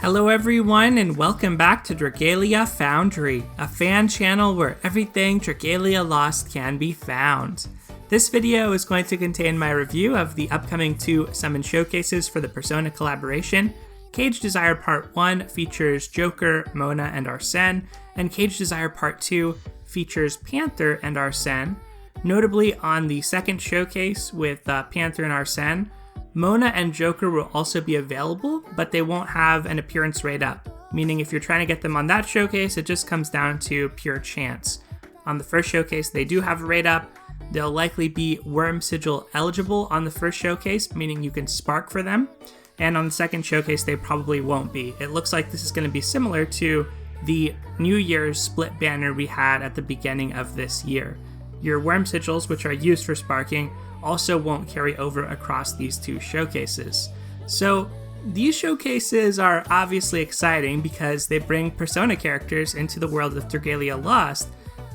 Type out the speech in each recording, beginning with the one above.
Hello everyone and welcome back to Dragalia Foundry, a fan channel where everything Dragalia Lost can be found. This video is going to contain my review of the upcoming 2 summon showcases for the Persona collaboration. Cage Desire Part 1 features Joker, Mona, and Arsene, and Cage Desire Part 2 features Panther and Arsene. Notably, on the second showcase with Panther and Arsene, Mona and Joker will also be available, but they won't have an appearance rate up, meaning if you're trying to get them on that showcase, it just comes down to pure chance. On the first showcase, they do have a rate up. They'll likely be Worm Sigil eligible on the first showcase, meaning you can spark for them, and on the second showcase, they probably won't be. It looks like this is going to be similar to the New Year's split banner we had at the beginning of this year. Your Worm Sigils, which are used for sparking, also won't carry over across these 2 showcases. So these showcases are obviously exciting because they bring Persona characters into the world of Dragalia Lost,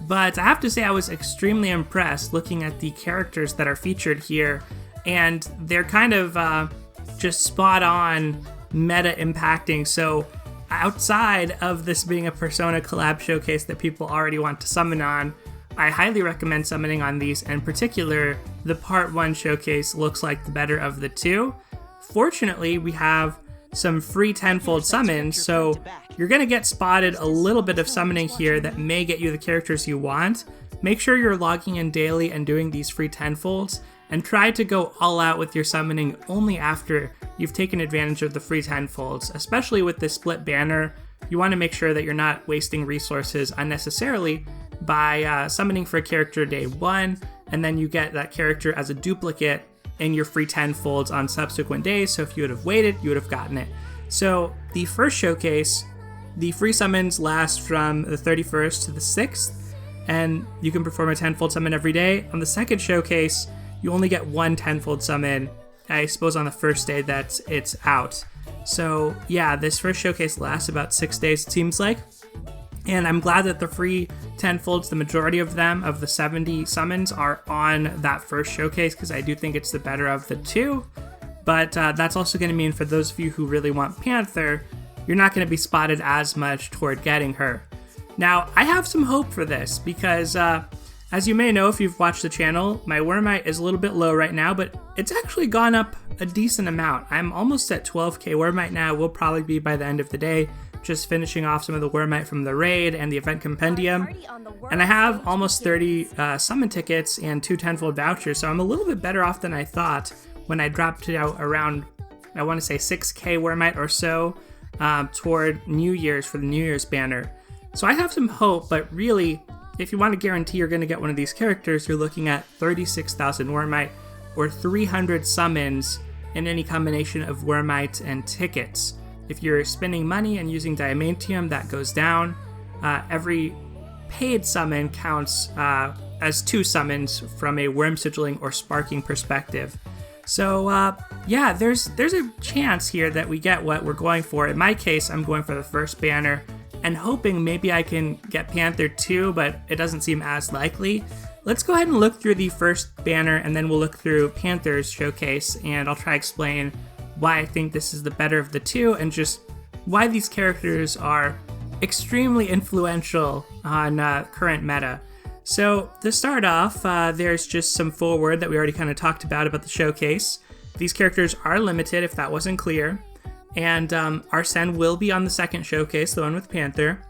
but I have to say I was extremely impressed looking at the characters that are featured here, and they're kind of just spot on meta impacting. So outside of this being a Persona collab showcase that people already want to summon on, I highly recommend summoning on these. In particular, the Part 1 showcase looks like the better of the 2. Fortunately, we have some free tenfold summons, so you're going to get spotted a little bit of summoning here that may get you the characters you want. Make sure you're logging in daily and doing these free tenfolds, and try to go all out with your summoning only after you've taken advantage of the free tenfolds. Especially with this split banner, you want to make sure that you're not wasting resources unnecessarily by summoning for a character day 1, and then you get that character as a duplicate in your free tenfolds on subsequent days. So if you would have waited, you would have gotten it. So the first showcase, the free summons last from the 31st to the 6th, and you can perform a tenfold summon every day. On the second showcase, you only get 1 tenfold summon, I suppose, on the first day that it's out. So yeah, this first showcase lasts about 6 days, it seems like. And I'm glad that the free tenfolds, the majority of them, of the 70 summons, are on that first showcase, because I do think it's the better of the 2. But that's also going to mean for those of you who really want Panther, you're not going to be spotted as much toward getting her. Now, I have some hope for this, because as you may know if you've watched the channel, my Wormite is a little bit low right now, but it's actually gone up a decent amount. I'm almost at 12k Wormite now, will probably be by the end of the day. Just finishing off some of the Wormite from the raid and the event compendium, and I have almost 30 summon tickets and 2 tenfold vouchers, so I'm a little bit better off than I thought when I dropped it out around, I want to say 6k Wormite or so toward New Year's for the New Year's banner. So I have some hope, but really, if you want to guarantee you're going to get one of these characters, you're looking at 36,000 Wormite or 300 summons in any combination of Wormite and tickets. If you're spending money and using Diamantium, that goes down. Every paid summon counts as 2 summons from a worm sigilling or sparking perspective. So yeah, there's a chance here that we get what we're going for. In my case, I'm going for the first banner and hoping maybe I can get Panther too, but it doesn't seem as likely. Let's go ahead and look through the first banner, and then we'll look through Panther's showcase, and I'll try to explain why I think this is the better of the 2, and just why these characters are extremely influential on current meta. So to start off, there's just some forward that we already kind of talked about the showcase. These characters are limited, if that wasn't clear, and Arsene will be on the second showcase, the one with Panther.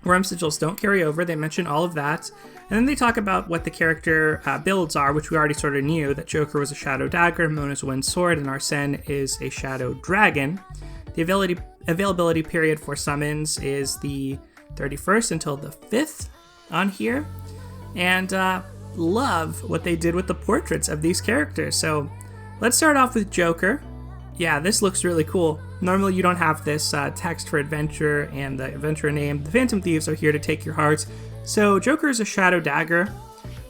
Worm Sigils don't carry over, they mention all of that. And then they talk about what the character builds are, which we already sort of knew, that Joker was a Shadow Dagger, Mona's a Wind Sword, and Arsene is a Shadow Dragon. The availability period for summons is the 31st until the 5th on here. And love what they did with the portraits of these characters. So let's start off with Joker. Yeah, this looks really cool. Normally you don't have this text for adventure and the adventurer name. The Phantom Thieves are here to take your hearts. So Joker is a Shadow Dagger.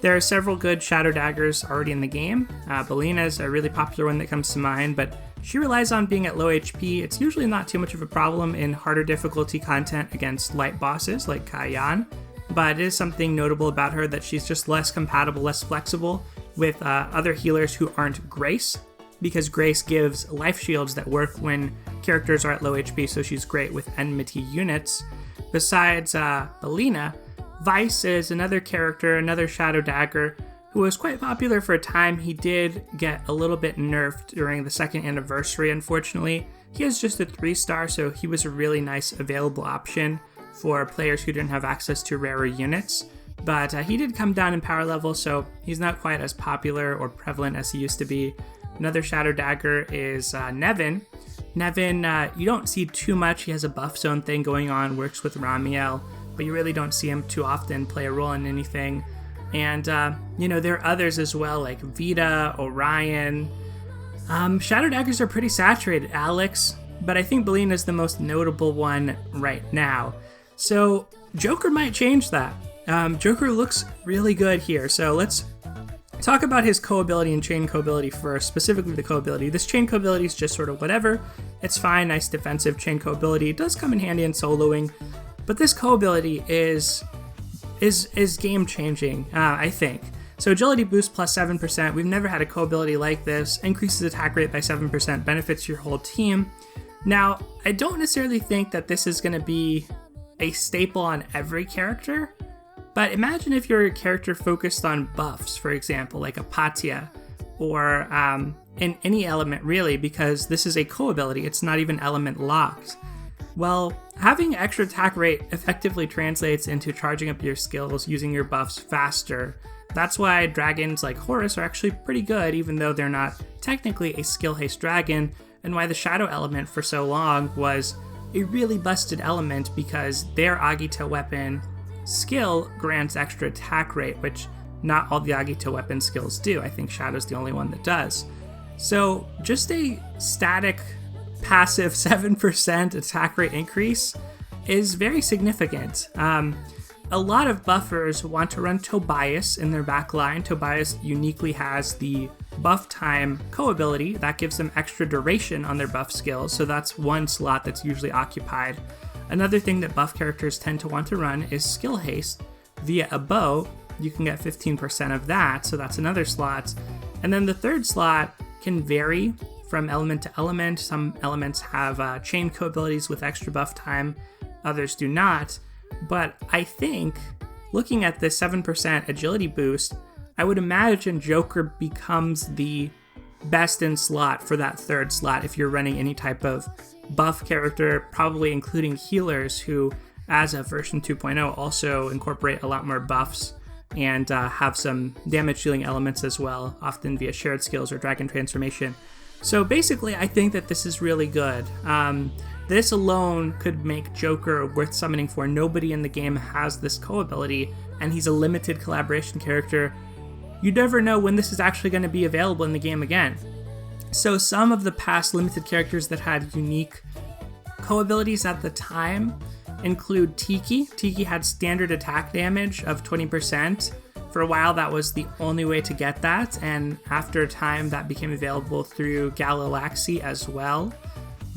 There are several good Shadow Daggers already in the game. Belina is a really popular one that comes to mind, but she relies on being at low HP. It's usually not too much of a problem in harder difficulty content against light bosses like Kayan, but it is something notable about her that she's just less compatible, less flexible with other healers who aren't Grace. because Grace gives life shields that work when characters are at low HP, so she's great with enmity units. Besides Belina, Vice is another character, another Shadow Dagger, who was quite popular for a time. He did get a little bit nerfed during the 2nd anniversary, unfortunately. He is just a 3-star, so he was a really nice available option for players who didn't have access to rarer units. But he did come down in power level, so he's not quite as popular or prevalent as he used to be. Another Shadow Dagger is Nevin. Nevin, you don't see too much. He has a buff zone thing going on, works with Ramiel, but you really don't see him too often play a role in anything. And, there are others as well, like Vita, Orion. Shadow Daggers are pretty saturated, Alex, but I think Belina is the most notable one right now. So Joker might change that. Joker looks really good here, so let's talk about his co-ability and chain co-ability first, specifically the co-ability. This chain co-ability is just sort of whatever. It's fine, nice defensive chain co-ability. It does come in handy in soloing, but this co-ability is game-changing, I think. So agility boost plus 7%. We've never had a co-ability like this. Increases attack rate by 7%, benefits your whole team. Now, I don't necessarily think that this is going to be a staple on every character, but imagine if you're a character focused on buffs, for example, like a Patia, or in any element really, because this is a co-ability, it's not even element locked. Well, having extra attack rate effectively translates into charging up your skills using your buffs faster. That's why dragons like Horus are actually pretty good, even though they're not technically a skill haste dragon, and why the shadow element for so long was a really busted element, because their Agito weapon skill grants extra attack rate, which not all the Agito weapon skills do. I think Shadow's the only one that does. So just a static passive 7% attack rate increase is very significant. A lot of buffers want to run Tobias in their backline. Tobias uniquely has the buff time co-ability that gives them extra duration on their buff skills, so that's one slot that's usually occupied. Another thing that buff characters tend to want to run is skill haste via a bow. You can get 15% of that, so that's another slot. And then the third slot can vary from element to element. Some elements have chain co-abilities with extra buff time, others do not. But I think, looking at this 7% agility boost, I would imagine Joker becomes the best in slot for that third slot if you're running any type of buff character, probably including healers who, as of version 2.0, also incorporate a lot more buffs and have some damage dealing elements as well, often via shared skills or dragon transformation. So basically, I think that this is really good. This alone could make Joker worth summoning for. Nobody in the game has this co-ability, and he's a limited collaboration character. You never know when this is actually going to be available in the game again. So some of the past limited characters that had unique co-abilities at the time include Tiki. Tiki had standard attack damage of 20%. For a while, that was the only way to get that, and after a time, that became available through Galaxy as well.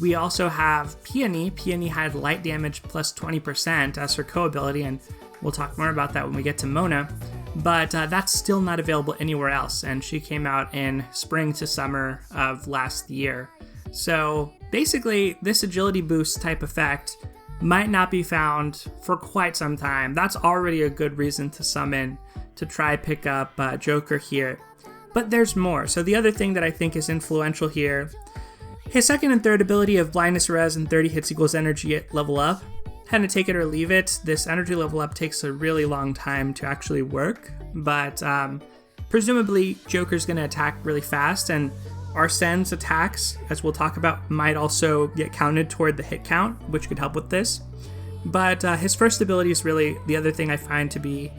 We also have Peony. Peony had light damage plus 20% as her co-ability, and we'll talk more about that when we get to Mona. But that's still not available anywhere else, and she came out in spring to summer of last year. So basically, this agility boost type effect might not be found for quite some time. That's already a good reason to summon, to try pick up Joker here. But there's more. So the other thing that I think is influential here, his second and third ability of blindness res and 30 hits equals energy level up. Kind of take it or leave it. This energy level up takes a really long time to actually work, but presumably Joker's going to attack really fast, and Arsene's attacks, as we'll talk about, might also get counted toward the hit count, which could help with this. But his first ability is really the other thing I find to be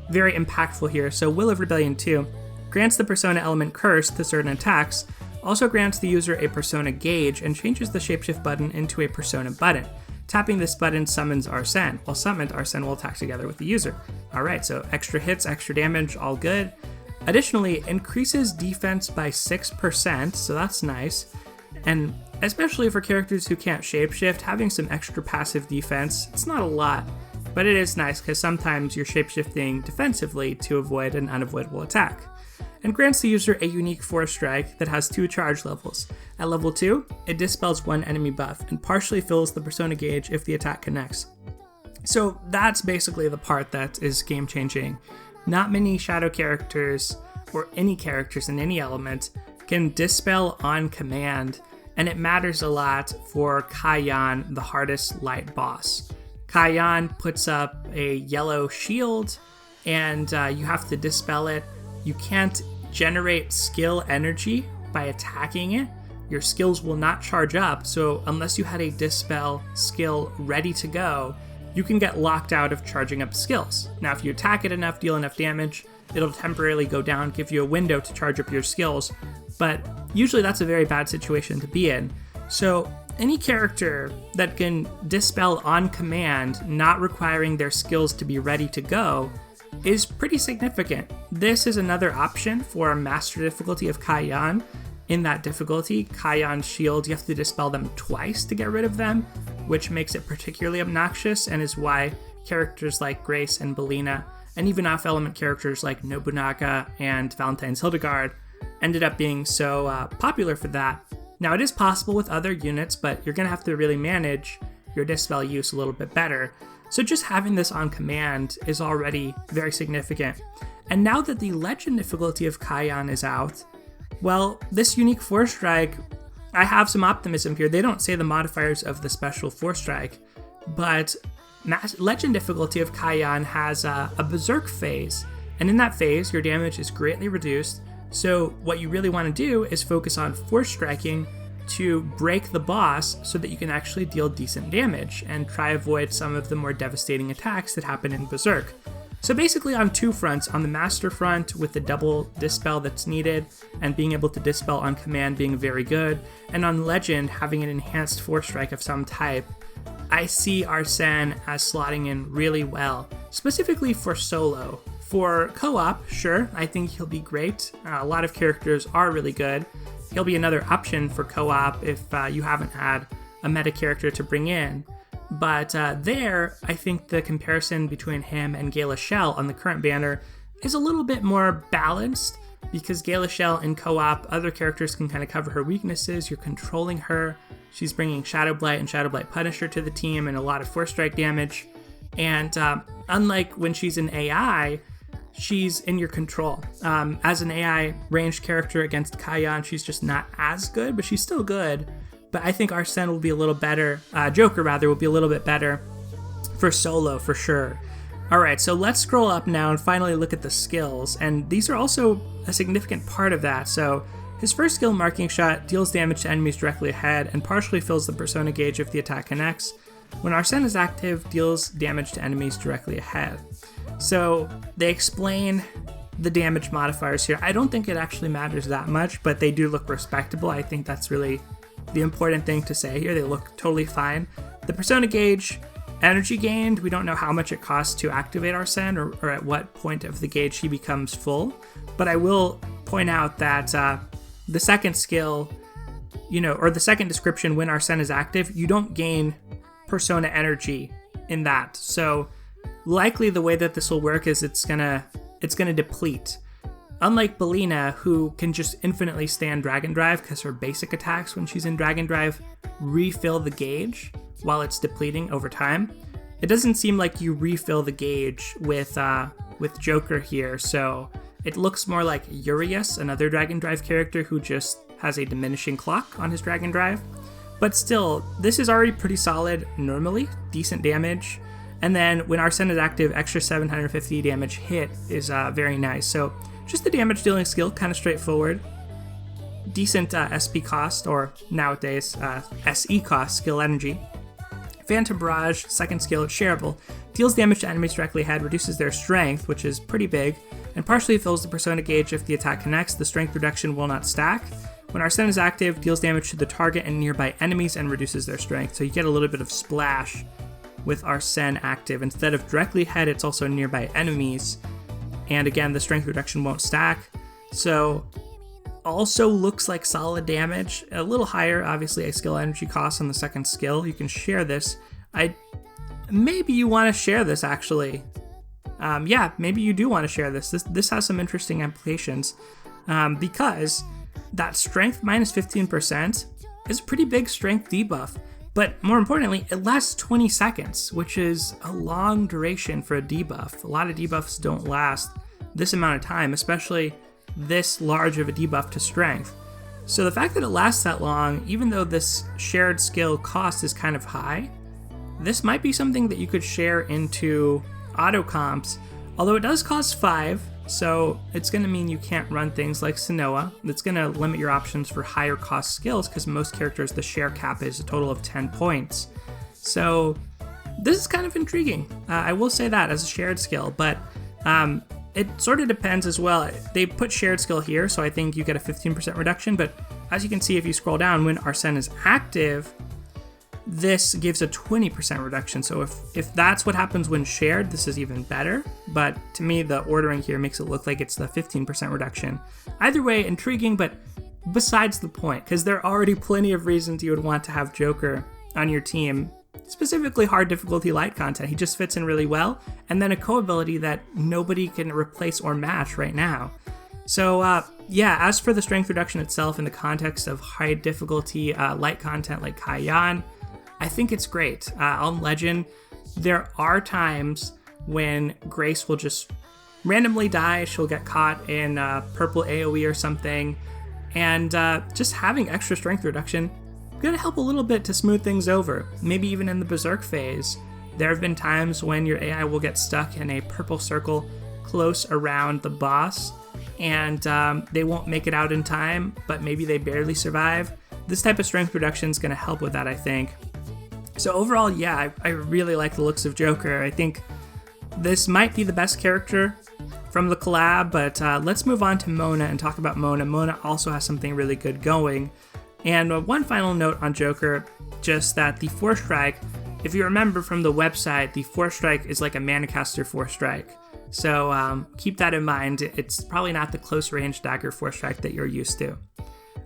very impactful here. So Will of Rebellion 2 grants the persona element Curse to certain attacks, also grants the user a persona gauge, and changes the shapeshift button into a persona button. Tapping this button summons Arsene. While summoned, Arsene will attack together with the user. Alright, so extra hits, extra damage, all good. Additionally, increases defense by 6%, so that's nice. And especially for characters who can't shapeshift, having some extra passive defense, it's not a lot, but it is nice because sometimes you're shapeshifting defensively to avoid an unavoidable attack. and grants the user a unique Force Strike that has 2 charge levels. At level 2, it dispels 1 enemy buff and partially fills the persona gauge if the attack connects. So that's basically the part that is game-changing. Not many shadow characters, or any characters in any element, can dispel on command, and it matters a lot for Kaiyan, the hardest light boss. Kaiyan puts up a yellow shield, and you have to dispel it. You can't generate skill energy by attacking it. Your skills will not charge up, so unless you had a dispel skill ready to go, you can get locked out of charging up skills. Now, if you attack it enough, deal enough damage, it'll temporarily go down, give you a window to charge up your skills, but usually that's a very bad situation to be in. So any character that can dispel on command, not requiring their skills to be ready to go, is pretty significant. This is another option for a master difficulty of Kaiyan. In that difficulty, Kaiyan's shield, you have to dispel them twice to get rid of them, which makes it particularly obnoxious and is why characters like Grace and Belina, and even off-element characters like Nobunaga and Valentine's Hildegard, ended up being so popular for that. Now, it is possible with other units, but you're going to have to really manage your dispel use a little bit better. So just having this on command is already very significant. And now that the legend difficulty of Kaiyan is out, well, this unique Force Strike, I have some optimism here. They don't say the modifiers of the special Force Strike, but legend difficulty of Kaiyan has a berserk phase, and in that phase, your damage is greatly reduced. So what you really want to do is focus on Force Striking to break the boss so that you can actually deal decent damage and try avoid some of the more devastating attacks that happen in Berserk. So basically on 2 fronts, on the Master front with the double dispel that's needed and being able to dispel on command being very good, and on Legend having an enhanced Force Strike of some type, I see Arsene as slotting in really well, specifically for solo. For co-op, sure, I think he'll be great. A lot of characters are really good. He'll be another option for co-op if you haven't had a meta character to bring in. But there, I think the comparison between him and Gala Shell on the current banner is a little bit more balanced, because Gala Shell in co-op, other characters can kind of cover her weaknesses. You're controlling her. She's bringing Shadow Blight and Shadow Blight Punisher to the team and a lot of Force Strike damage. And unlike when she's an AI, she's in your control. As an AI ranged character against Kaiyan, she's just not as good, but she's still good. But I think Arsene will be a little better, Joker rather, will be a little bit better for solo for sure. Alright, so let's scroll up now and finally look at the skills, and these are also a significant part of that. So his first skill, Marking Shot, deals damage to enemies directly ahead and partially fills the persona gauge if the attack connects. When Arsene is active, deals damage to enemies directly ahead. So they explain the damage modifiers here. I don't think it actually matters that much, but they do look respectable. I think that's really the important thing to say here. They look totally fine. The persona gauge, energy gained, we don't know how much it costs to activate Arsene or at what point of the gauge he becomes full, but I will point out that the second skill, or the second description, when Arsene is active, you don't gain persona energy in that. So likely the way that this will work is it's gonna deplete. Unlike Belina, who can just infinitely stand Dragon Drive because her basic attacks when she's in Dragon Drive refill the gauge while it's depleting over time, it doesn't seem like you refill the gauge with Joker here, so it looks more like Urias, another Dragon Drive character who just has a diminishing clock on his Dragon Drive. But still, this is already pretty solid normally, decent damage. And then when Arsene is active, extra 750 damage hit is very nice. So just the damage dealing skill, kind of straightforward. Decent SP cost, or nowadays SE cost, skill energy. Phantom Barrage, second skill, shareable. Deals damage to enemies directly ahead, reduces their strength, which is pretty big, and partially fills the persona gauge if the attack connects. The strength reduction will not stack. When Arsene is active, deals damage to the target and nearby enemies and reduces their strength. So you get a little bit of splash with Arsene active. Instead of directly ahead, it's also nearby enemies. And again, the strength reduction won't stack. So also looks like solid damage. A little higher, obviously, a skill energy cost on the second skill. You can share this. Maybe you want to share this, actually. Yeah, maybe you do want to share this. This has some interesting implications. because that strength minus 15% is a pretty big strength debuff. But more importantly, it lasts 20 seconds, which is a long duration for a debuff. A lot of debuffs don't last this amount of time, especially this large of a debuff to strength. So the fact that it lasts that long, even though this shared skill cost is kind of high, this might be something that you could share into auto comps, although it does cost 5, so it's going to mean you can't run things like Sanoa. It's going to limit your options for higher cost skills because most characters, the share cap is a total of 10 points. So this is kind of intriguing. I will say that as a shared skill, but it sort of depends as well. They put shared skill here, so I think you get a 15% reduction, but as you can see if you scroll down, when Arsene is active, this gives a 20% reduction. So if that's what happens when shared, this is even better. But to me, the ordering here makes it look like it's the 15% reduction. Either way, intriguing, but besides the point, because there are already plenty of reasons you would want to have Joker on your team, specifically hard difficulty light content. He just fits in really well. And then a co-ability that nobody can replace or match right now. So yeah, as for the strength reduction itself in the context of high difficulty light content like Kaiyan, I think it's great. On Legend, there are times when Grace will just randomly die. She'll get caught in purple AoE or something. And just having extra strength reduction gonna help a little bit to smooth things over. Maybe even in the Berserk phase, there have been times when your AI will get stuck in a purple circle close around the boss, and they won't make it out in time, but maybe they barely survive. This type of strength reduction is gonna help with that, I think. So overall, yeah, I really like the looks of Joker. I think this might be the best character from the collab, but let's move on to Mona and talk about Mona. Mona also has something really good going. And one final note on Joker, just that the 4-strike, if you remember from the website, the 4-strike is like a Manicaster 4-strike. So keep that in mind. It's probably not the close range dagger 4-strike that you're used to.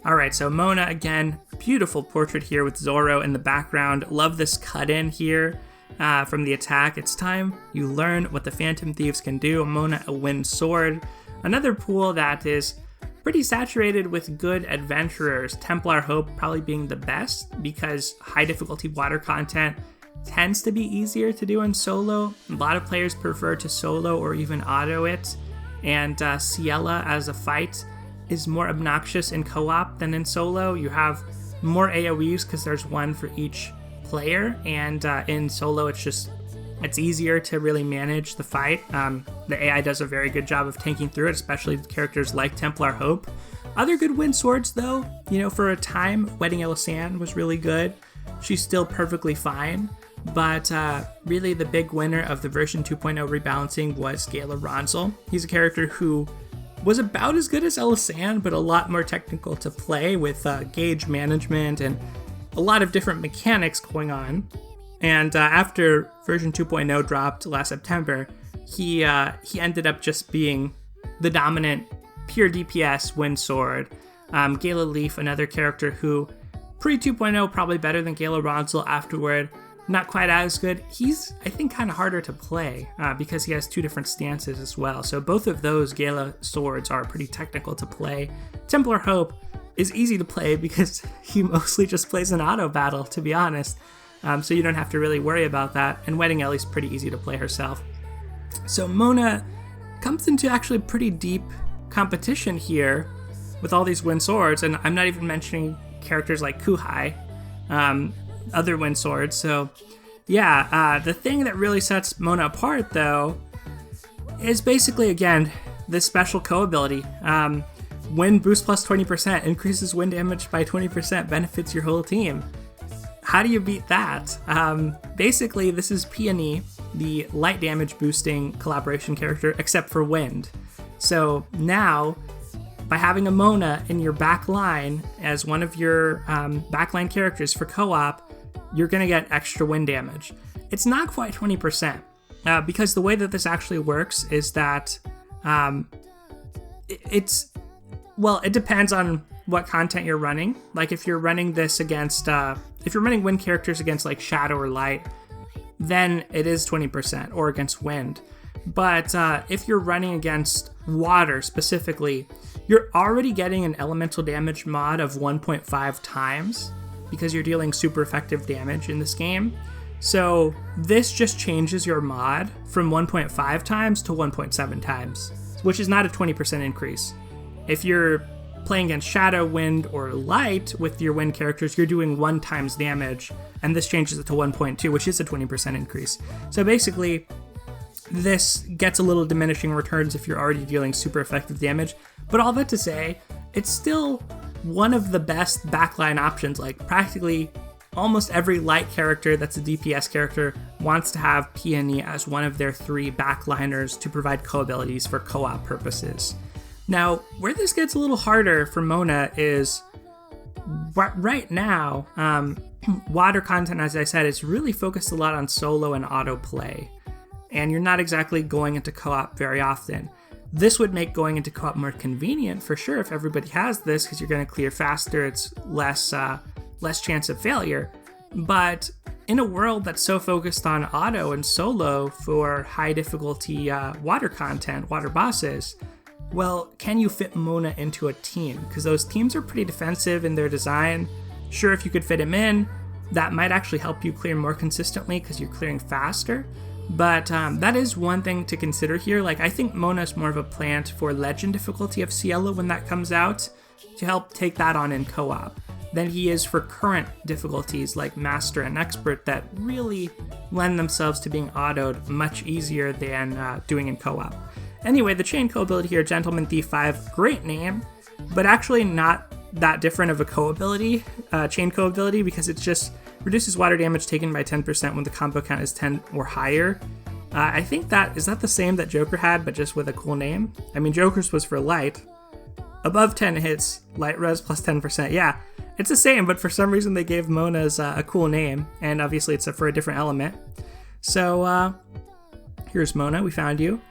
Alright, so Mona, again, beautiful portrait here with Zoro in the background. Love this cut-in here from the attack. It's time you learn what the Phantom Thieves can do. Mona, a wind sword. Another pool that is pretty saturated with good adventurers. Templar Hope probably being the best because high difficulty water content tends to be easier to do in solo. A lot of players prefer to solo or even auto it. And Ciela as a fight is more obnoxious in co-op than in solo. You have more AoEs because there's one for each player, and in solo it's easier to really manage the fight. The AI does a very good job of tanking through it, especially characters like Templar Hope. Other good wind swords though, for a time, Wedding Arsene was really good. She's still perfectly fine, but really the big winner of the version 2.0 rebalancing was Gala Ronzel. He's a character who was about as good as Arsene, but a lot more technical to play with gauge management and a lot of different mechanics going on. And after version 2.0 dropped last September, he ended up just being the dominant pure DPS wind sword. Gala Leaf, another character who pre 2.0 probably better than Gala Ronzel. Afterward, not quite as good. He's, I think, kind of harder to play because he has two different stances as well. So both of those Gala swords are pretty technical to play. Templar Hope is easy to play because he mostly just plays an auto battle, to be honest. So you don't have to really worry about that. And Wedding Ellie's pretty easy to play herself. So Mona comes into actually pretty deep competition here with all these wind swords. And I'm not even mentioning characters like Kuhai, other wind swords. So yeah, the thing that really sets Mona apart though is basically, again, this special co-ability. Wind boost plus 20%, increases wind damage by 20%, benefits your whole team. How do you beat that? Basically, this is Peony, the light damage boosting collaboration character, except for wind. So now, by having a Mona in your back line as one of your backline characters for co-op, you're going to get extra wind damage. It's not quite 20%, because the way that this actually works is that it depends on what content you're running. Like if you're running this against, if you're running wind characters against like Shadow or Light, then it is 20%, or against wind. But if you're running against water specifically, you're already getting an elemental damage mod of 1.5 times because you're dealing super effective damage in this game. So this just changes your mod from 1.5 times to 1.7 times, which is not a 20% increase. If you're playing against Shadow, Wind, or Light with your Wind characters, you're doing 1 times damage, and this changes it to 1.2, which is a 20% increase. So basically, this gets a little diminishing returns if you're already dealing super effective damage, but all that to say, it's still one of the best backline options. Like, practically almost every Light character that's a DPS character wants to have Peony as one of their 3 backliners to provide co-abilities for co-op purposes. Now, where this gets a little harder for Mona is right now, water content, as I said, is really focused a lot on solo and autoplay, and you're not exactly going into co-op very often. This would make going into co-op more convenient for sure if everybody has this, because you're going to clear faster, it's less chance of failure. But in a world that's so focused on auto and solo for high difficulty water content, water bosses, well, can you fit Mona into a team? Because those teams are pretty defensive in their design. Sure, if you could fit him in, that might actually help you clear more consistently because you're clearing faster. But that is one thing to consider here. Like, I think Mona is more of a plant for Legend difficulty of Cielo when that comes out, to help take that on in co-op, than he is for current difficulties like Master and Expert that really lend themselves to being autoed much easier than doing in co-op. Anyway, the chain co-ability here, Gentleman Thief 5, great name, but actually not that different of a co-ability, chain co-ability, because it just reduces water damage taken by 10% when the combo count is 10 or higher. I think is that the same that Joker had, but just with a cool name? I mean, Joker's was for Light. Above 10 hits, Light res plus 10%. Yeah, it's the same, but for some reason they gave Mona's a cool name, and obviously it's for a different element. So, here's Mona, we found you.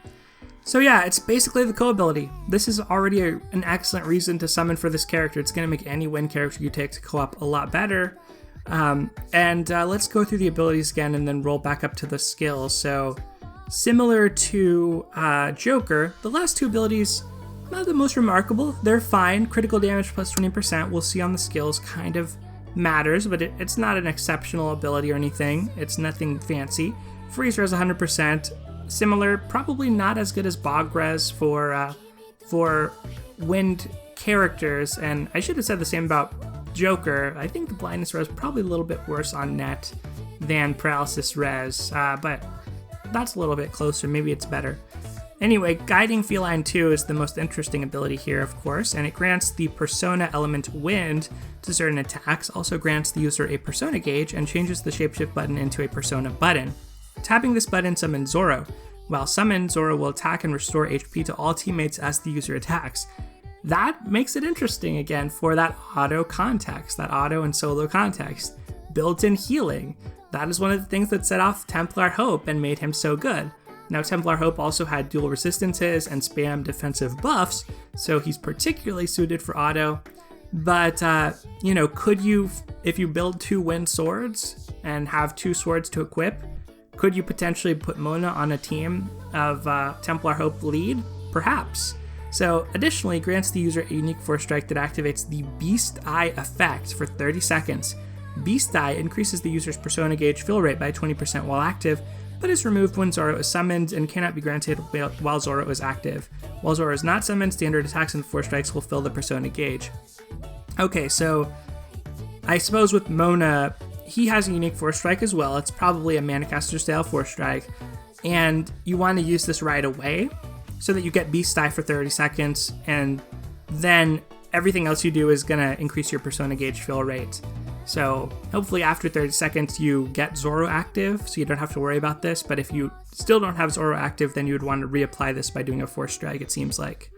So yeah, it's basically the co-ability. This is already an excellent reason to summon for this character. It's going to make any Wind character you take to co-op a lot better. Let's go through the abilities again and then roll back up to the skills. So similar to Joker, the last 2 abilities, not the most remarkable. They're fine. Critical damage plus 20%, we'll see on the skills, kind of matters, but it's not an exceptional ability or anything. It's nothing fancy. Freeze res 100%. Similar, probably not as good as Bog res for Wind characters, and I should have said the same about Joker. I think the blindness res probably a little bit worse on net than paralysis res, but that's a little bit closer. Maybe it's better. Anyway, Guiding Feline 2 is the most interesting ability here, of course, and it grants the persona element Wind to certain attacks, also grants the user a persona gauge, and changes the shapeshift button into a persona button. Tapping this button summons Zoro. While summoned, Zoro will attack and restore HP to all teammates as the user attacks. That makes it interesting again for that auto context, that auto and solo context. Built-in healing. That is one of the things that set off Templar Hope and made him so good. Now, Templar Hope also had dual resistances and spam defensive buffs, so he's particularly suited for auto. But, could you, if you build 2 Wind swords and have 2 swords to equip, could you potentially put Mona on a team of Templar Hope lead? Perhaps. So, additionally, grants the user a unique force strike that activates the Beast Eye effect for 30 seconds. Beast Eye increases the user's persona gauge fill rate by 20% while active, but is removed when Zoro is summoned and cannot be granted while Zoro is active. While Zoro is not summoned, standard attacks and force strikes will fill the persona gauge. Okay, so I suppose with Mona, he has a unique force strike as well. It's probably a Manicaster style force strike, and you want to use this right away so that you get Beast Eye for 30 seconds, and then everything else you do is going to increase your persona gauge fill rate. So hopefully after 30 seconds you get Zoro active, so you don't have to worry about this, but if you still don't have Zoro active, then you would want to reapply this by doing a force strike, it seems like.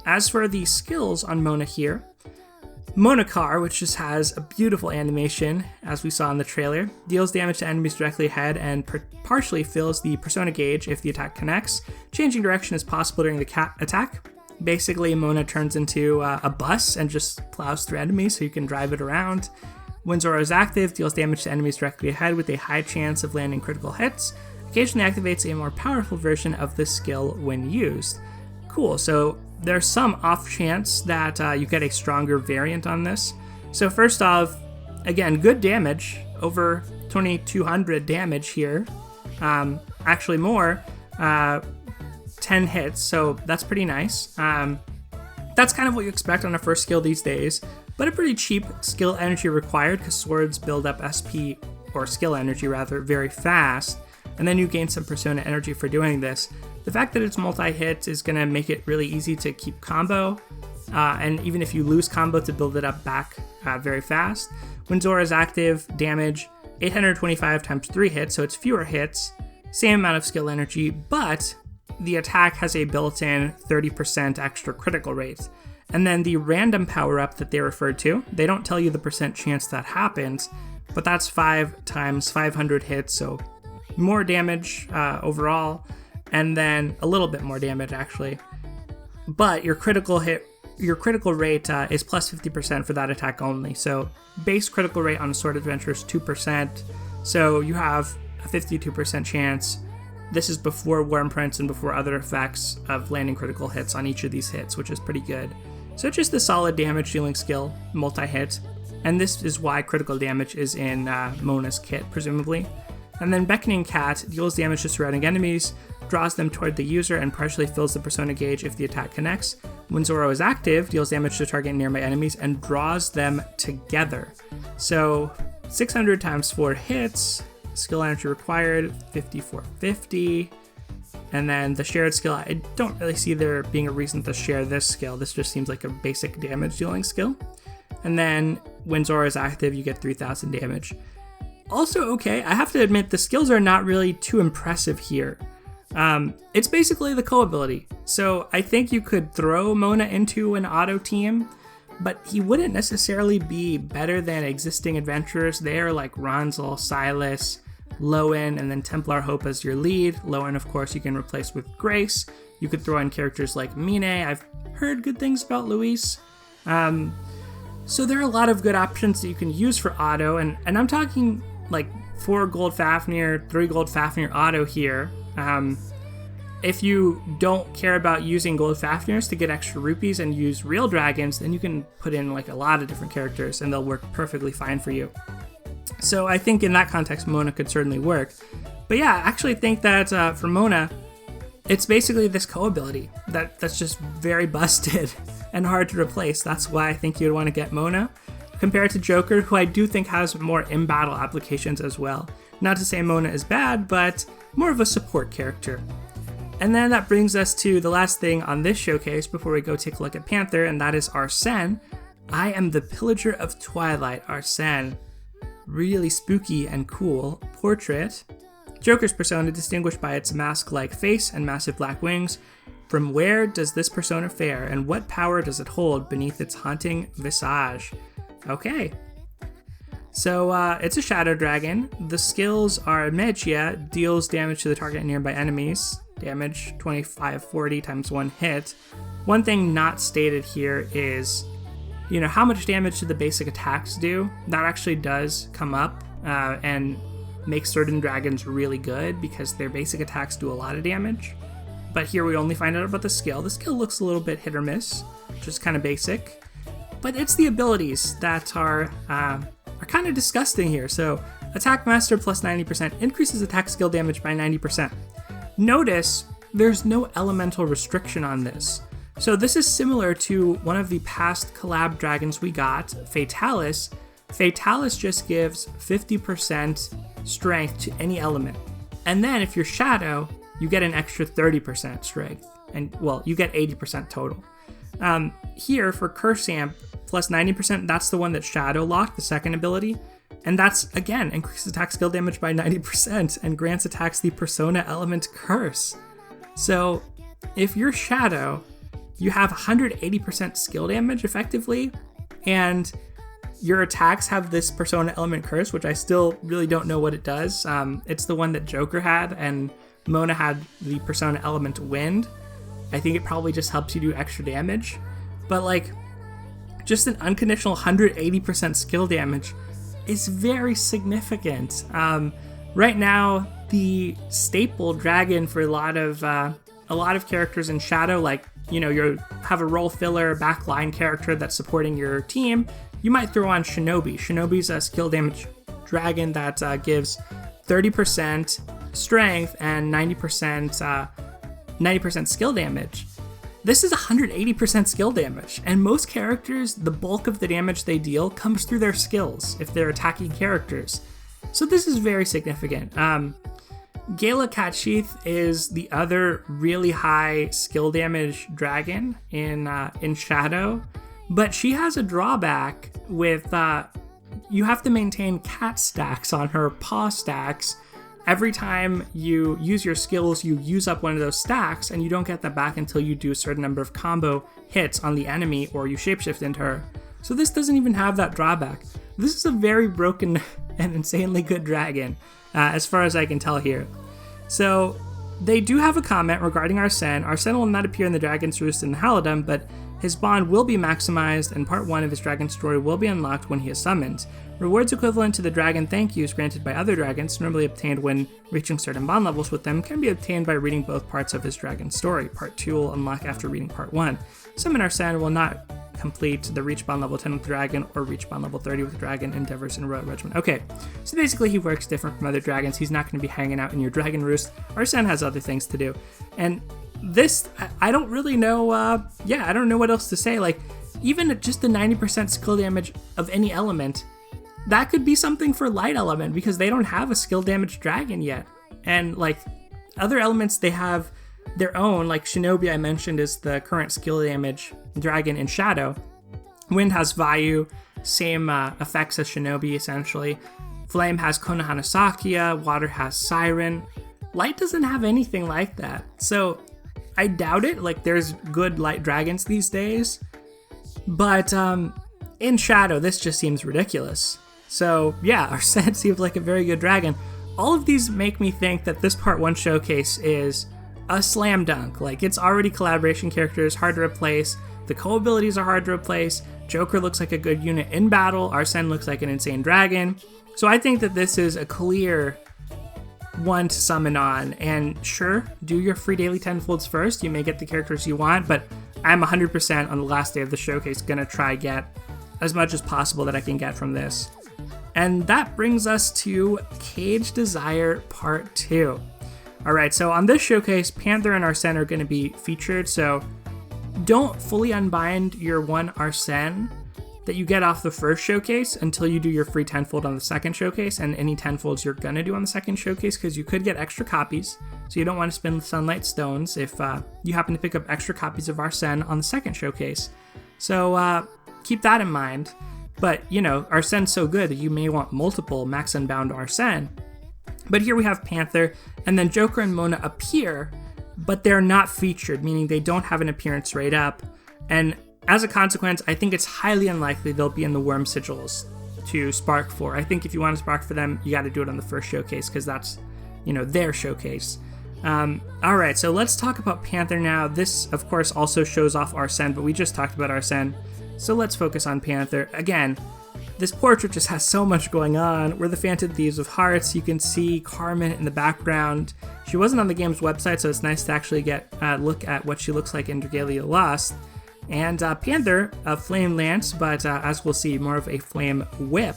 As for the skills on Mona here, Monacar, which just has a beautiful animation, as we saw in the trailer, deals damage to enemies directly ahead and partially fills the persona gauge if the attack connects. Changing direction is possible during the attack. Basically, Mona turns into a bus and just plows through enemies so you can drive it around. When Zoro is active, deals damage to enemies directly ahead with a high chance of landing critical hits. Occasionally activates a more powerful version of this skill when used. Cool, so there's some off chance that you get a stronger variant on this. So first off, again, good damage, over 2200 damage here. Actually more, 10 hits, so that's pretty nice. That's kind of what you expect on a first skill these days, but a pretty cheap skill energy required because swords build up SP, or skill energy rather, very fast, and then you gain some persona energy for doing this. The fact that it's multi-hit is going to make it really easy to keep combo, and even if you lose combo, to build it up back very fast. When Zora is active, damage 825 times 3 hits, so it's fewer hits, same amount of skill energy, but the attack has a built-in 30% extra critical rate. And then the random power-up that they referred to, they don't tell you the percent chance that happens, but that's 5 times 500 hits, so more damage overall, and then a little bit more damage actually. But your critical rate is plus 50% for that attack only. So base critical rate on a sword adventure is 2%, so you have a 52% chance. This is before worm prints and before other effects of landing critical hits on each of these hits, which is pretty good. So just a solid damage dealing skill, multi-hit, and this is why critical damage is in Mona's kit, presumably. And then Beckoning Cat deals damage to surrounding enemies, draws them toward the user, and partially fills the persona gauge if the attack connects. When Zoro is active, deals damage to target nearby enemies and draws them together. So 600 times 4 hits, skill energy required, 5450. And then the shared skill, I don't really see there being a reason to share this skill. This just seems like a basic damage dealing skill. And then when Zora is active, you get 3000 damage. Also okay, I have to admit the skills are not really too impressive here. It's basically the co-ability. So I think you could throw Mona into an auto team, but he wouldn't necessarily be better than existing adventurers there like Ronzel, Silas, Lowen, and then Templar Hope as your lead. Lowen, of course, you can replace with Grace. You could throw in characters like Mine. I've heard good things about Luis. So there are a lot of good options that you can use for auto, and I'm talking like 4 gold Fafnir, 3 gold Fafnir auto here. If you don't care about using gold Fafnirs to get extra rupees and use real dragons, then you can put in like a lot of different characters and they'll work perfectly fine for you. So I think in that context, Mona could certainly work. But yeah, I actually think that for Mona, it's basically this co-ability that's just very busted and hard to replace. That's why I think you'd want to get Mona, compared to Joker, who I do think has more in-battle applications as well. Not to say Mona is bad, but more of a support character. And then that brings us to the last thing on this showcase before we go take a look at Panther, and that is Arsene. I am the Pillager of Twilight, Arsene. Really spooky and cool portrait. Joker's persona distinguished by its mask-like face and massive black wings. From where does this persona fare, and what power does it hold beneath its haunting visage? Okay. So it's a shadow dragon. The skills are Magia, deals damage to the target and nearby enemies. Damage 2540 times 1 hit. One thing not stated here is, how much damage do the basic attacks do? That actually does come up and make certain dragons really good because their basic attacks do a lot of damage. But here we only find out about the skill. The skill looks a little bit hit or miss, which is kind of basic. But it's the abilities that are kind of disgusting here. So Attack Master plus 90% increases attack skill damage by 90%. Notice there's no elemental restriction on this. So this is similar to one of the past collab dragons we got, Fatalis. Fatalis just gives 50% strength to any element. And then if you're Shadow, you get an extra 30% strength. And, well, you get 80% total. Here, for Curse Amp, plus 90%, that's the one that's Shadow locked, the second ability. And that's, again, increases attack skill damage by 90% and grants attacks the Persona Element Curse. So, if you're Shadow, you have 180% skill damage, effectively, and your attacks have this Persona Element Curse, which I still really don't know what it does. It's the one that Joker had, and Mona had the Persona Element Wind. I think it probably just helps you do extra damage. But, like, just an unconditional 180% skill damage is very significant. Right now, the staple dragon for a lot of characters in Shadow, like you have a role filler backline character that's supporting your team, you might throw on Shinobi. Shinobi's a skill damage dragon that gives 30% strength and 90% skill damage. This is 180% skill damage, and most characters, the bulk of the damage they deal comes through their skills if they're attacking characters. So this is very significant. Gala Catsheath is the other really high skill damage dragon in Shadow, but she has a drawback with you have to maintain cat stacks on her paw stacks. Every time you use your skills, you use up one of those stacks, and you don't get that back until you do a certain number of combo hits on the enemy or you shapeshift into her. So this doesn't even have that drawback. This is a very broken and insanely good dragon, as far as I can tell here. So they do have a comment regarding Arsene. Arsene will not appear in the Dragon's Roost in Halidom, but his bond will be maximized and part 1 of his dragon story will be unlocked when he is summoned. Rewards equivalent to the dragon thank yous granted by other dragons, normally obtained when reaching certain bond levels with them, can be obtained by reading both parts of his dragon story. Part 2 will unlock after reading part 1. Summon Arsene will not complete the reach bond level 10 with the dragon or reach bond level 30 with the dragon endeavors in Royal Regiment. Okay, so basically he works different from other dragons. He's not going to be hanging out in your dragon roost. Arsene has other things to do. And this, I don't really know, I don't know what else to say. Like, even at just the 90% skill damage of any element, that could be something for light element because they don't have a skill damage dragon yet. And like other elements, they have their own, like Shinobi I mentioned is the current skill damage dragon in Shadow. Wind has Vayu, same effects as Shinobi essentially. Flame has Konohana Sakuya, water has Siren. Light doesn't have anything like that. So I doubt it, like there's good light dragons these days. But in Shadow, this just seems ridiculous. So yeah, Arsene seems like a very good dragon. All of these make me think that this part 1 showcase is a slam dunk. Like, it's already collaboration characters, hard to replace. The co-abilities are hard to replace. Joker looks like a good unit in battle. Arsene looks like an insane dragon. So I think that this is a clear one to summon on. And sure, do your free daily tenfolds first. You may get the characters you want, but I'm 100% on the last day of the showcase gonna try get as much as possible that I can get from this. And that brings us to Cage Desire Part 2. Alright, so on this showcase, Panther and Arsene are going to be featured, so don't fully unbind your one Arsene that you get off the first showcase until you do your free tenfold on the second showcase, and any tenfolds you're going to do on the second showcase, because you could get extra copies, so you don't want to spend Sunlight Stones if you happen to pick up extra copies of Arsene on the second showcase. So keep that in mind. But, you know, Arsene's so good that you may want multiple Max Unbound Arsene. But here we have Panther, and then Joker and Mona appear, but they're not featured, meaning they don't have an appearance rate up. And as a consequence, I think it's highly unlikely they'll be in the Worm Sigils to spark for. I think if you want to spark for them, you got to do it on the first showcase, because that's, you know, their showcase. Alright, so let's talk about Panther now. This, of course, also shows off Arsene, but we just talked about Arsene. So let's focus on Panther. Again, this portrait just has so much going on. We're the Phantom Thieves of Hearts. You can see Carmen in the background. She wasn't on the game's website, so it's nice to actually get a look at what she looks like in Dragalia Lost. And Panther, a flame lance, but as we'll see, more of a flame whip.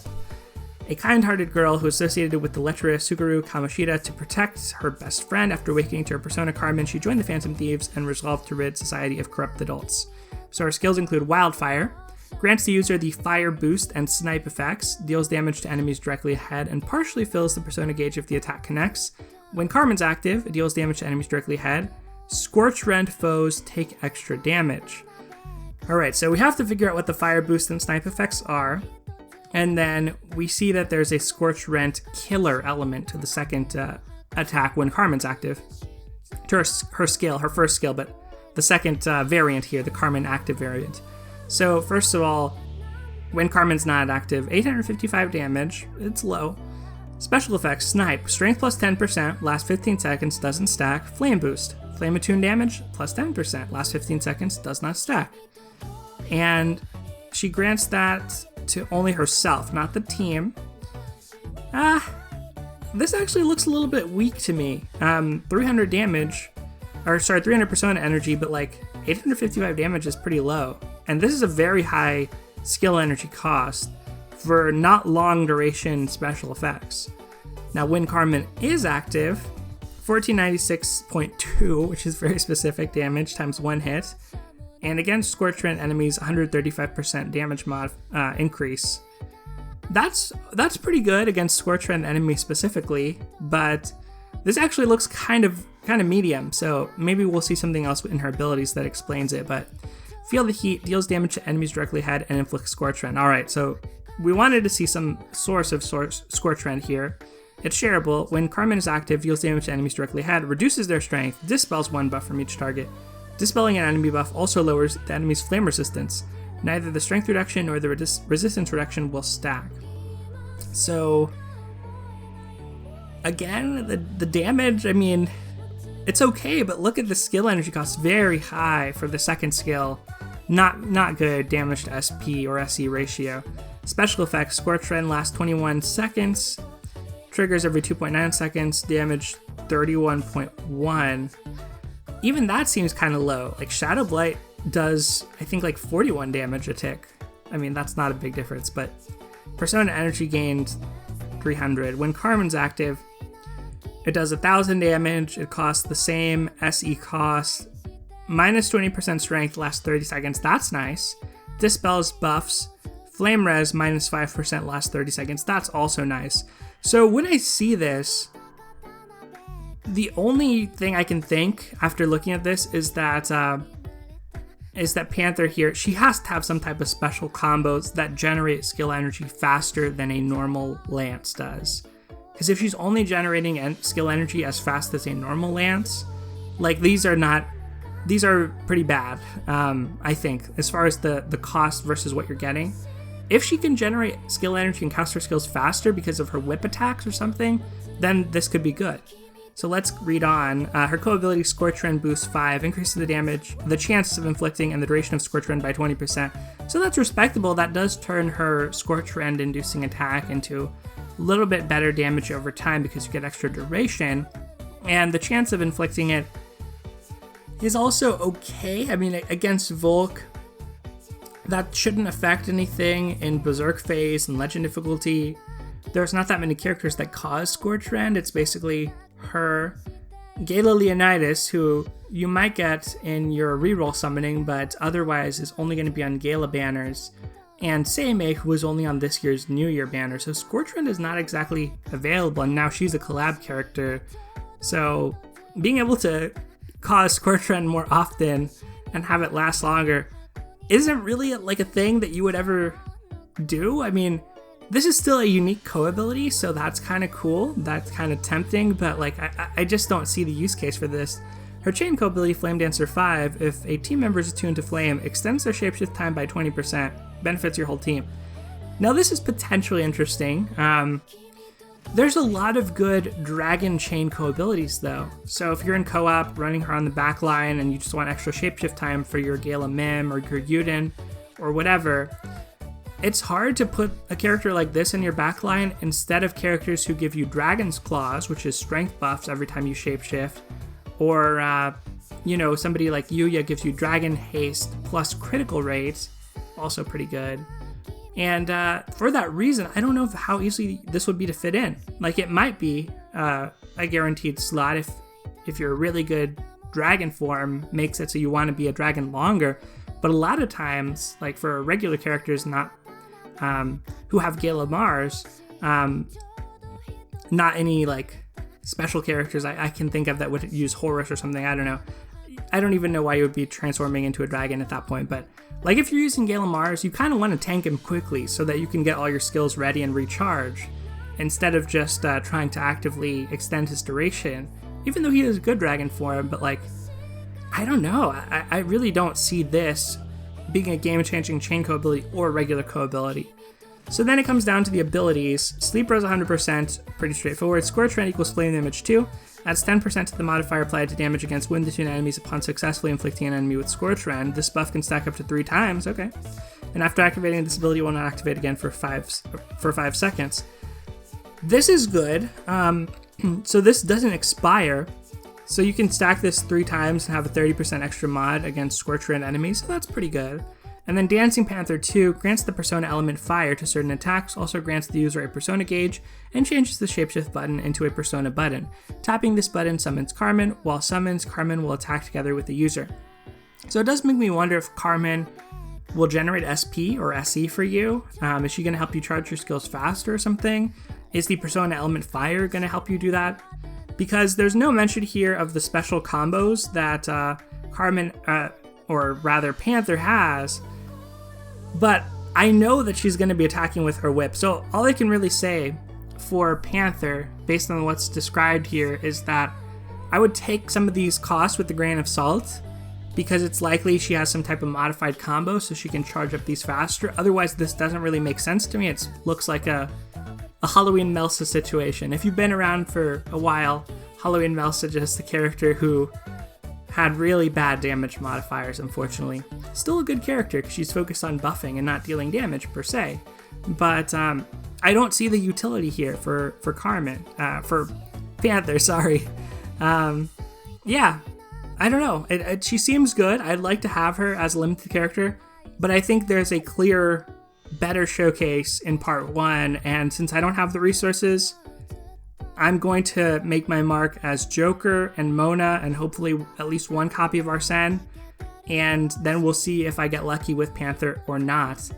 A kind-hearted girl who associated with the lecherous Suguru Kamoshida to protect her best friend. After awakening to her persona Carmen, she joined the Phantom Thieves and resolved to rid society of corrupt adults. So her skills include Wildfire, grants the user the fire boost and snipe effects, deals damage to enemies directly ahead, and partially fills the persona gauge if the attack connects. When Carmen's active, it deals damage to enemies directly ahead. Scorch Rend foes take extra damage. Alright, so we have to figure out what the fire boost and snipe effects are, and then we see that there's a Scorch Rend killer element to the second attack when Carmen's active. To her skill, her first skill, but the second variant here, the Carmen active variant. So first of all, when Carmen's not active, 855 damage, it's low. Special effects, Snipe, strength plus 10%, last 15 seconds, doesn't stack. Flame boost, flame attune damage, plus 10%, last 15 seconds, does not stack. And she grants that to only herself, not the team. This actually looks a little bit weak to me. 300 damage, or sorry, 300 persona energy, but like 855 damage is pretty low. And this is a very high skill energy cost for not long duration special effects. Now, when Carmen is active, 1496.2, which is very specific damage times 1 hit. And against Scorch Rend enemies, 135% damage increase. That's pretty good against Scorch Rend enemies specifically, but this actually looks kind of medium, so maybe we'll see something else in her abilities that explains it. But Feel the Heat deals damage to enemies directly ahead and inflicts Scorch Rend. Alright, so we wanted to see some source of Scorch Rend here. It's shareable. When Carmen is active, deals damage to enemies directly ahead, reduces their strength, dispels 1 buff from each target. Dispelling an enemy buff also lowers the enemy's flame resistance. Neither the strength reduction nor the resistance reduction will stack. So, again, the damage, I mean, it's okay, but look at the skill energy cost, very high for the second skill. Not good damage to SP or SE ratio. Special effects, Scorch Rend lasts 21 seconds, triggers every 2.9 seconds, damage 31.1. Even that seems kind of low. Like Shadow Blight does, I think, like 41 damage a tick. I mean, that's not a big difference, but Persona energy gained 300. When Carmen's active, it does 1,000 damage. It costs the same SE cost. Minus 20% strength, lasts 30 seconds. That's nice. Dispels buffs. Flame res, minus 5%, lasts 30 seconds. That's also nice. So when I see this, the only thing I can think after looking at this is that Panther here, she has to have some type of special combos that generate skill energy faster than a normal Lance does. Because if she's only generating skill energy as fast as a normal Lance, like these are pretty bad, I think, as far as the cost versus what you're getting. If she can generate skill energy and cast her skills faster because of her whip attacks or something, then this could be good. So let's read on. Her co-ability Scorch Rend boosts 5, increases the damage, the chances of inflicting, and the duration of Scorch Rend by 20%. So that's respectable. That does turn her Scorch Rend inducing attack into a little bit better damage over time because you get extra duration. And the chance of inflicting it is also okay. I mean, against Volk, that shouldn't affect anything in Berserk phase and Legend difficulty. There's not that many characters that cause Scorch Rend. It's basically her, Gala Leonidas, who you might get in your reroll summoning, but otherwise is only going to be on Gala banners, and Seimei, who was only on this year's New Year banner. So Scorch Rend is not exactly available, and now she's a collab character. So being able to cause Scorch Rend more often and have it last longer isn't really like a thing that you would ever do. I mean, this is still a unique co-ability, so that's kind of cool. That's kind of tempting, but like I just don't see the use case for this. Her chain co-ability, Flame Dancer 5, if a team member is attuned to flame, extends their shapeshift time by 20%, benefits your whole team. Now this is potentially interesting. There's a lot of good dragon chain co-abilities though. So if you're in co-op running her on the back line and you just want extra shapeshift time for your Gala Mim or your Yuden or whatever, it's hard to put a character like this in your backline instead of characters who give you Dragon's Claws, which is strength buffs every time you shapeshift, or somebody like Yuya gives you Dragon Haste plus critical rate, also pretty good. And for that reason, I don't know how easily this would be to fit in. Like, it might be a guaranteed slot if your really good dragon form makes it so you want to be a dragon longer. But a lot of times, like for regular characters not who have Gala Mars, not any like special characters I can think of that would use Horus or something. I don't know. I don't even know why you would be transforming into a dragon at that point, but like if you're using Gala Mars, you kind of want to tank him quickly so that you can get all your skills ready and recharge instead of just trying to actively extend his duration, even though he is a good dragon form. But like, I don't know. I really don't see this being a game-changing chain co-ability or regular co-ability. So then it comes down to the abilities. Sleep Res 100%, pretty straightforward. Scorch Rend equals Flame Damage 2. Adds 10% to the modifier applied to damage against wind-attuned enemies upon successfully inflicting an enemy with Scorch Rend. This buff can stack up to 3 times, okay. And after activating this ability, it will not activate again for 5 seconds. This is good. So this doesn't expire. So you can stack this 3 times and have a 30% extra mod against Scorcher and enemies, so that's pretty good. And then Dancing Panther 2 grants the persona element fire to certain attacks, also grants the user a persona gauge, and changes the shapeshift button into a persona button. Tapping this button summons Carmen, while summons, Carmen will attack together with the user. So it does make me wonder if Carmen will generate SP or SE for you. Is she going to help you charge your skills faster or something? Is the persona element fire going to help you do that? Because there's no mention here of the special combos that Carmen, or rather Panther, has. But I know that she's going to be attacking with her whip. So all I can really say for Panther, based on what's described here, is that I would take some of these costs with a grain of salt, because it's likely she has some type of modified combo so she can charge up these faster. Otherwise, this doesn't really make sense to me. It looks like a Halloween Melsa situation. If you've been around for a while, Halloween Melsa just the character who had really bad damage modifiers, unfortunately. Still a good character because she's focused on buffing and not dealing damage per se. But I don't see the utility here for Carmen, for Panther, sorry. Yeah, I don't know. She seems good. I'd like to have her as a limited character, but I think there's a clear, better showcase in part 1, and since I don't have the resources, I'm going to make my mark as Joker and Mona and hopefully at least 1 copy of Arsene, and then we'll see if I get lucky with Panther or not.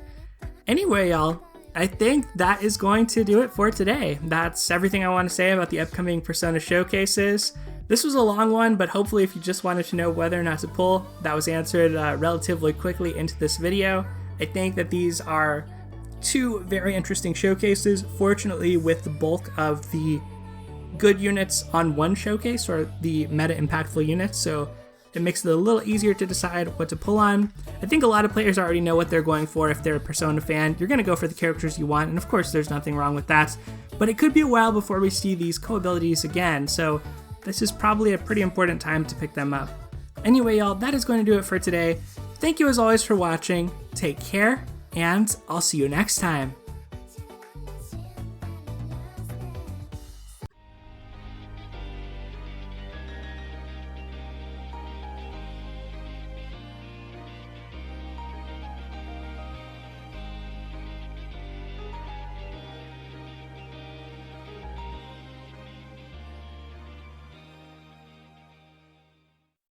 Anyway, y'all, I think that is going to do it for today. That's everything I want to say about the upcoming Persona showcases. This was a long one, but hopefully if you just wanted to know whether or not to pull, that was answered relatively quickly into this video. I think that these are 2 very interesting showcases. Fortunately, with the bulk of the good units on one showcase, or the meta impactful units, so it makes it a little easier to decide what to pull on. I think a lot of players already know what they're going for. If they're a Persona fan, you're going to go for the characters you want, and of course there's nothing wrong with that, but it could be a while before we see these co-abilities again, so this is probably a pretty important time to pick them up. Anyway, y'all, that is going to do it for today. Thank you as always for watching, take care, and I'll see you next time.